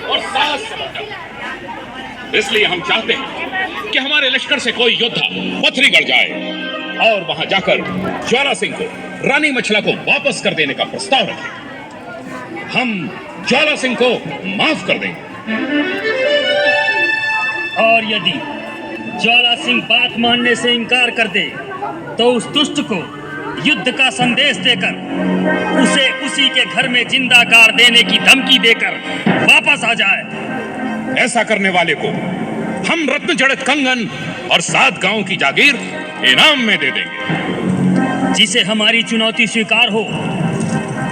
और साहस से बढ़कर। इसलिए हम चाहते हैं कि हमारे लश्कर से कोई योद्धा पथरीगढ़ जाए और वहां जाकर ज्वाला सिंह को, रानी मछला को वापस कर देने का प्रस्ताव रखें। हम ज्वाला सिंह को माफ कर देंगे। और यदि ज्वाला सिंह बात मानने से इनकार कर दे तो उस दुष्ट को युद्ध का संदेश देकर उसे उसी के घर में जिंदा गाड़ देने की धमकी देकर वापस आ जाए। ऐसा करने वाले को हम रत्न जड़ित कंगन और 7 गांव की जागीर इनाम में दे देंगे। जिसे हमारी चुनौती स्वीकार हो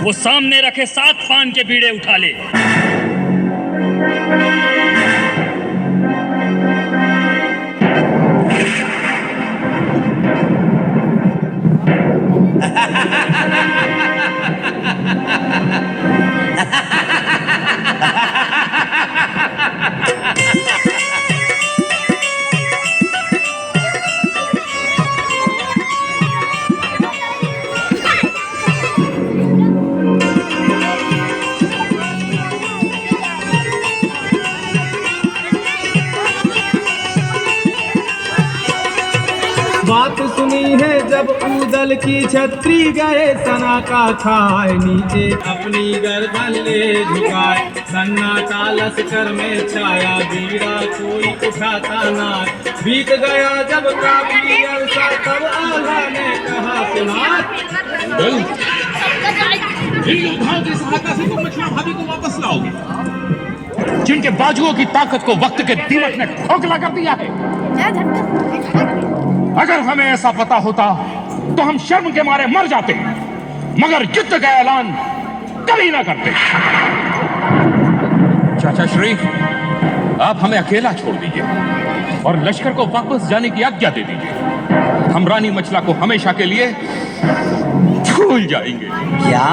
वो सामने रखे 7 पान के बीड़े उठा ले। बात सुनी है जब ऊदल की छत्री गए सना का खाए, नीचे अपनी गर्दन ले झुकाए। सन्नाटा लश्कर में छाया, बीड़ा कोई उठाता ना। बीत गया जब काफी अरसा तब आल्हा ने कहा सुना। इन योद्धाओं की सहायता से तुम मछुआ भाभी को वापस लाओगे, जिनके बाजुओं की ताकत को वक्त के दीमक ने खोखला कर दिया है। अगर हमें ऐसा पता होता तो हम शर्म के मारे मर जाते, मगर युद्ध का ऐलान कभी ना करते। चाचा श्री, आप हमें अकेला छोड़ दीजिए और लश्कर को वापस जाने की आज्ञा दे दीजिए। हम रानी मछला को हमेशा के लिए भूल जाएंगे। क्या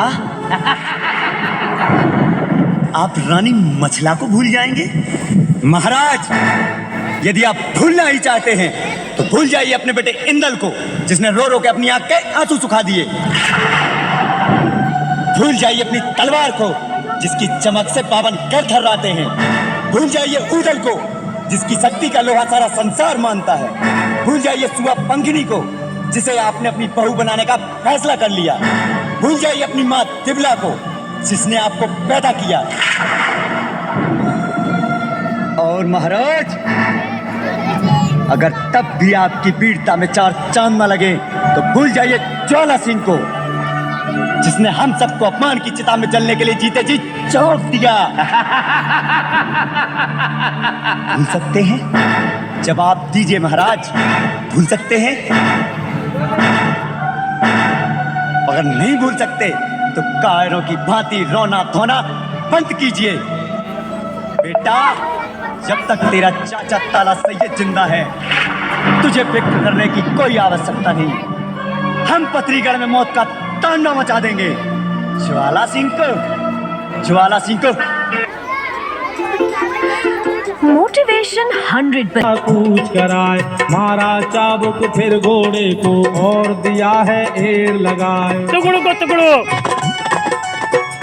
आप रानी मछला को भूल जाएंगे? महाराज, यदि आप भूलना ही चाहते हैं तो भूल जाइए अपने बेटे इंदल को, जिसने रो रो के अपनी आंख के आंसू सुखा दिए। भूल जाइए अपनी तलवार को, जिसकी चमक से पावन कर थर्राते हैं। भूल जाइए ऊदल को, जिसकी शक्ति का लोहा सारा संसार मानता है। भूल जाइए सुआ पंखिनी को, जिसे आपने अपनी बहू बनाने का फैसला कर लिया। भूल जाइए अपनी माँ तिबला को, जिसने आपको पैदा किया। और महाराज, अगर तब भी आपकी वीरता में 4 चांद न लगे तो भूल जाइए ज्वाला सिंह को, जिसने हम सबको अपमान की चिता में जलने के लिए जीते जी छोड़ दिया। भूल सकते हैं? जवाब दीजिए महाराज, भूल सकते हैं? अगर नहीं भूल सकते तो कायरों की भांति रोना धोना बंद कीजिए। बेटा, जब तक तेरा चाचा ताला सैयद जिंदा है, तुझे फिक्र करने की कोई आवश्यकता नहीं। हम पथरीगढ़ में मौत का तांडव मचा देंगे। ज्वाला सिंह को मोटिवेशन 100%। कूच कराए, मारा चाबुक फिर घोड़े को, और दिया है एर लगाए। टुकड़ों को टुकड़ों।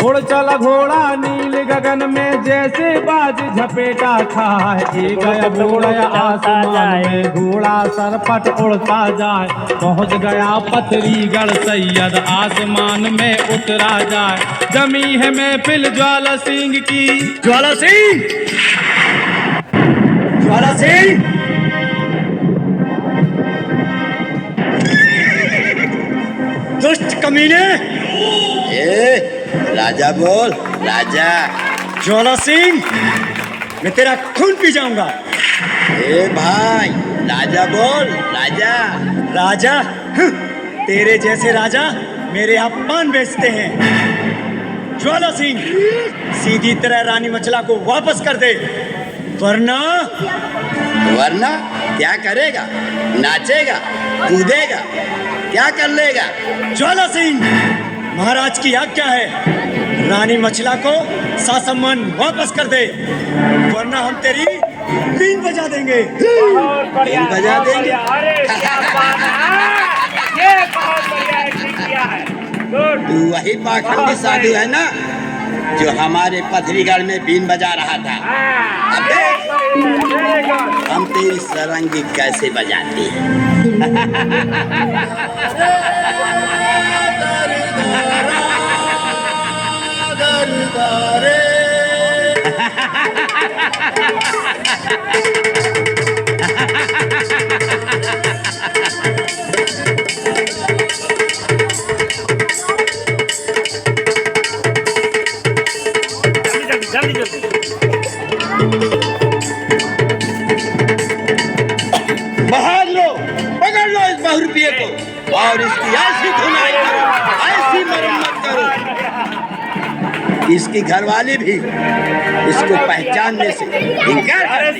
उड़ चला घोड़ा नील गगन में, जैसे बाज झपेटा खाए। एक गया घोड़ा आसमान में, घोड़ा सरपट उड़ता जाए। पहुंच गया पथरीगढ़ सैयद, आसमान में उतरा जाए। जमी है महफिल ज्वाला सिंह की। ज्वाला सिंह, ज्वाला सिंह, दुष्ट कमीने। राजा बोल, राजा। ज्वाला सिंह, मैं तेरा खून पी जाऊंगा। ए भाई, राजा बोल, राजा। राजा? तेरे जैसे राजा मेरे यहाँ पान बेचते हैं। ज्वाला सिंह, सीधी तरह रानी मछला को वापस कर दे, वरना क्या करेगा? नाचेगा, कूदेगा, क्या कर लेगा? ज्वाला सिंह, महाराज की आज्ञा है, रानी मछला को सासम्मान वापस कर दे, वरना हम तेरी बीन बजा देंगे। बजा देंगे। तू वही पाखंडी साधु है ना जो हमारे पथरीगढ़ में बीन बजा रहा था। अब देख हम तेरी सरंगी कैसे बजाती हैं। बहाल लो, पकड़ लो इस बहुरूपिये को और इसकी ऐसी धुनाई करो, ऐसी मरम्मत करो, इसकी घरवाली भी इसको पहचानने से इनकार करे।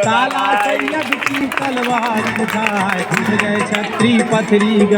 ताला सैयद की तलवार उठाए, उठ गए छत्री पथरी।